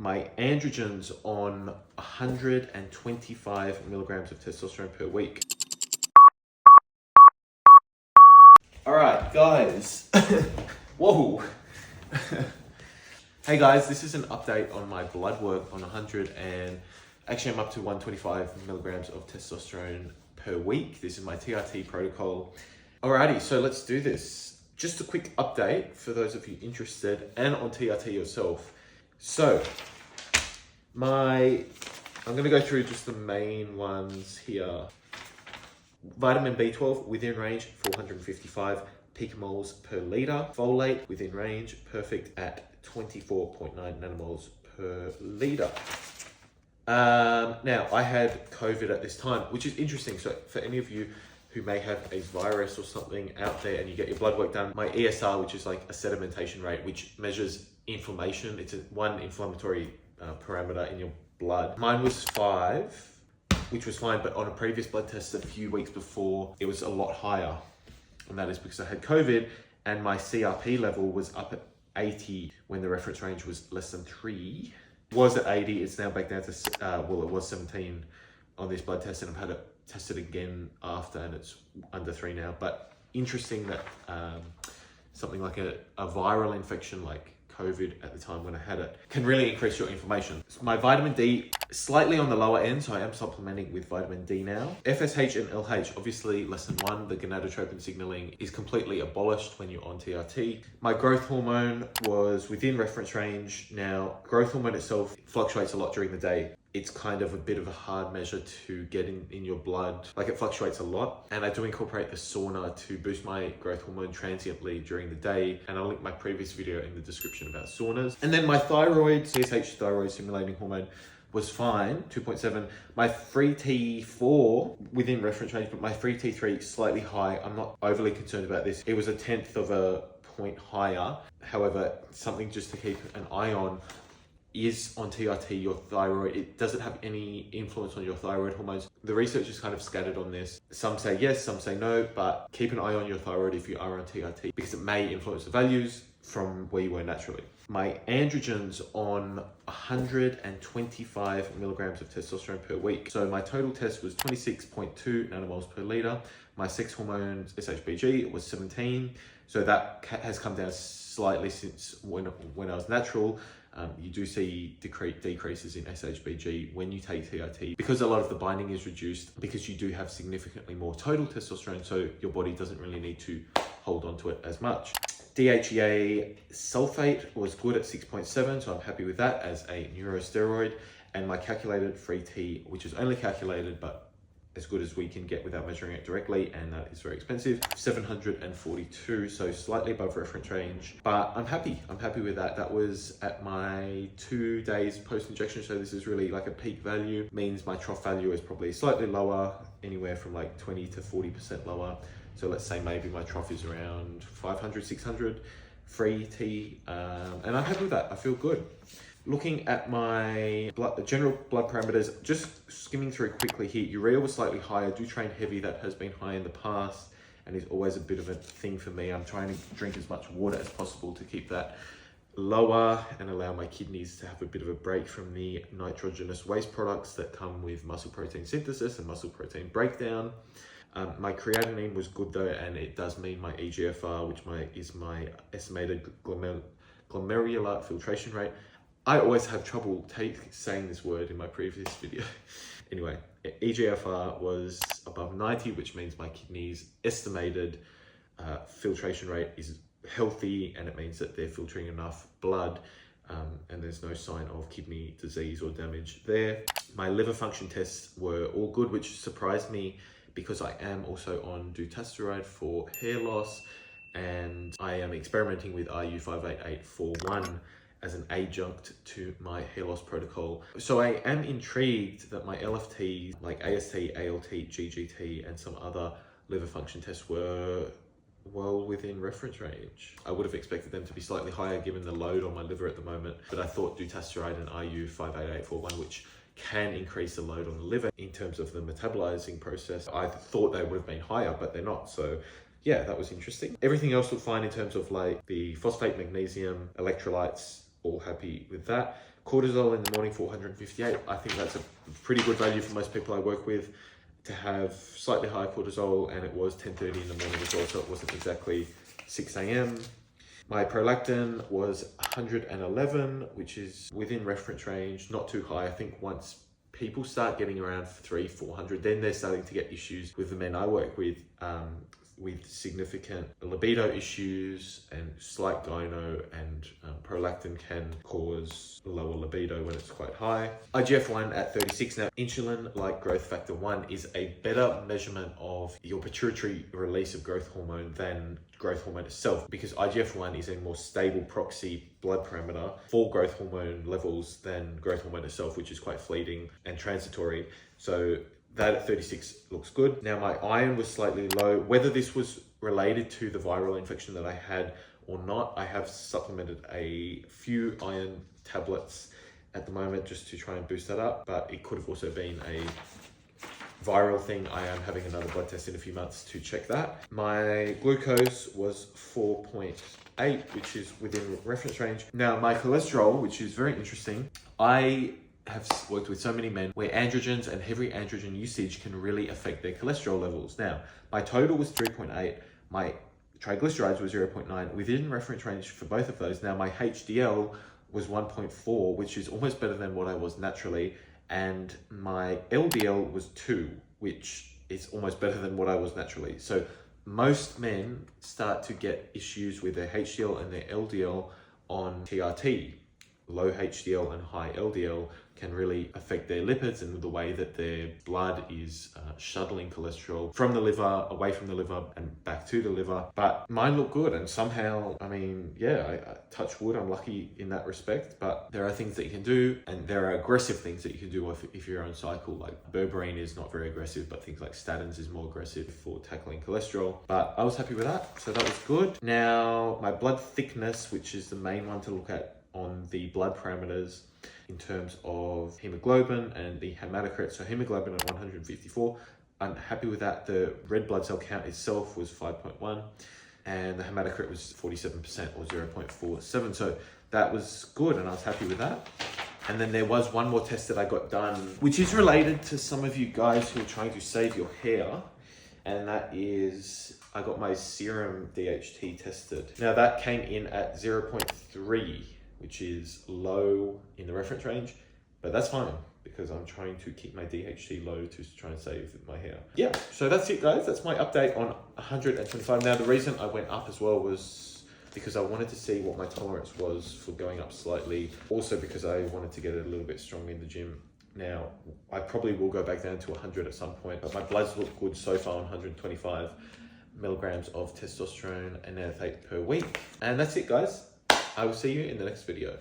my androgens on 125 milligrams of testosterone per week. All right, guys. Whoa. Hey guys, this is an update on my blood work on 100 and actually I'm up to 125 milligrams of testosterone per week. This is my TRT protocol. Alrighty, so let's do this. Just a quick update for those of you interested and on TRT yourself. So, I'm gonna go through just the main ones here. Vitamin B12 within range, 455 picomoles per liter. Folate within range, perfect at 24.9 nanomoles per liter. Now, I had COVID at this time, which is interesting. So for any of you who may have a virus or something out there and you get your blood work done, my ESR, which is like a sedimentation rate, which measures inflammation. It's one inflammatory parameter in your blood. Mine was 5, which was fine, but on a previous blood test a few weeks before, it was a lot higher. And that is because I had COVID and my CRP level was up at 80 when the reference range was less than 3. Was at 80, it's now back down to, well, it was 17 on this blood test and I've had it tested again after and it's under 3 now. But interesting that something like a viral infection like COVID at the time when I had it can really increase your inflammation. My vitamin D, slightly on the lower end, so I am supplementing with vitamin D now. FSH and LH, obviously less than 1, the gonadotropin signaling is completely abolished when you're on TRT. My growth hormone was within reference range. Now, growth hormone itself fluctuates a lot during the day. It's kind of a bit of a hard measure to get in your blood. Like it fluctuates a lot. And I do incorporate the sauna to boost my growth hormone transiently during the day. And I'll link my previous video in the description about saunas. And then my thyroid, CSH thyroid stimulating hormone was fine, 2.7. My free T4 within reference range, but my free T3 slightly high. I'm not overly concerned about this. It was 1/10 of a point higher. However, something just to keep an eye on is on TRT, your thyroid, it doesn't have any influence on your thyroid hormones. The research is kind of scattered on this. Some say yes, some say no, but keep an eye on your thyroid if you are on TRT because it may influence the values from where you were naturally. My androgens on 125 milligrams of testosterone per week. So my total test was 26.2 nanomoles per liter. My sex hormone, SHBG, was 17. So that has come down slightly since when I was natural. You do see decreases in SHBG when you take TRT because a lot of the binding is reduced because you do have significantly more total testosterone, so your body doesn't really need to hold on to it as much. DHEA sulfate was good at 6.7, so I'm happy with that as a neurosteroid. And my calculated free T, which is only calculated, but as good as we can get without measuring it directly, and that is very expensive, 742, so slightly above reference range, but I'm happy with that. That was at my 2 days post-injection, so this is really like a peak value, means my trough value is probably slightly lower, anywhere from like 20 to 40% lower. So let's say maybe my trough is around 500, 600 free T, and I'm happy with that. I feel good. Looking at my general blood parameters, just skimming through quickly here, urea was slightly higher. I do train heavy, that has been high in the past and is always a bit of a thing for me. I'm trying to drink as much water as possible to keep that lower and allow my kidneys to have a bit of a break from the nitrogenous waste products that come with muscle protein synthesis and muscle protein breakdown. My creatinine was good though, and it does mean my EGFR, which is my estimated glomerular filtration rate. I always have trouble saying this word in my previous video. Anyway, EGFR was above 90, which means my kidneys estimated filtration rate is healthy, and it means that they're filtering enough blood and there's no sign of kidney disease or damage there. My liver function tests were all good, which surprised me because I am also on dutasteride for hair loss, and I am experimenting with RU58841 as an adjunct to my hair loss protocol. So I am intrigued that my LFTs like AST, ALT, GGT, and some other liver function tests were well within reference range. I would have expected them to be slightly higher given the load on my liver at the moment, but I thought dutasteride and RU58841, which can increase the load on the liver in terms of the metabolizing process, I thought they would have been higher, but they're not. So yeah, that was interesting. Everything else looked fine in terms of like the phosphate, magnesium, electrolytes, all happy with that. Cortisol in the morning 458. I think that's a pretty good value for most people I work with to have slightly higher cortisol, and it was 10:30 in the morning as well, so it wasn't exactly 6 a.m. My prolactin was 111, which is within reference range, not too high. I think once people start getting around 300-400, then they're starting to get issues with the men I work with significant libido issues and slight gyno, and prolactin can cause lower libido when it's quite high. IGF-1 at 36. Now, insulin, like growth factor 1, is a better measurement of your pituitary release of growth hormone than growth hormone itself, because IGF-1 is a more stable proxy blood parameter for growth hormone levels than growth hormone itself, which is quite fleeting and transitory. So that at 36 looks good. Now, my iron was slightly low. Whether this was related to the viral infection that I had or not, I have supplemented a few iron tablets at the moment just to try and boost that up, but it could have also been a viral thing. I am having another blood test in a few months to check that. My glucose was 4.8, which is within reference range. Now, my cholesterol, which is very interesting, I have worked with so many men where androgens and heavy androgen usage can really affect their cholesterol levels. Now, my total was 3.8, my triglycerides were 0.9, within reference range for both of those. Now, my HDL was 1.4, which is almost better than what I was naturally, and my LDL was 2, which is almost better than what I was naturally. So most men start to get issues with their HDL and their LDL on TRT. Low HDL and high LDL can really affect their lipids and the way that their blood is shuttling cholesterol from the liver, away from the liver and back to the liver. But mine look good, and somehow, I mean, yeah, I touch wood, I'm lucky in that respect, but there are things that you can do, and there are aggressive things that you can do if you're on cycle. Like berberine is not very aggressive, but things like statins is more aggressive for tackling cholesterol. But I was happy with that, so that was good. Now, my blood thickness, which is the main one to look at on the blood parameters in terms of hemoglobin and the hematocrit. So hemoglobin at 154, I'm happy with that. The red blood cell count itself was 5.1 and the hematocrit was 47% or 0.47. So that was good and I was happy with that. And then there was one more test that I got done, which is related to some of you guys who are trying to save your hair. And that is, I got my serum DHT tested. Now that came in at 0.3, which is low in the reference range, but that's fine because I'm trying to keep my DHT low to try and save my hair. Yeah, so that's it guys. That's my update on 125. Now the reason I went up as well was because I wanted to see what my tolerance was for going up slightly. Also because I wanted to get it a little bit stronger in the gym. Now, I probably will go back down to 100 at some point, but my bloods look good so far on 125 milligrams of testosterone and NF8 per week. And that's it guys. I will see you in the next video.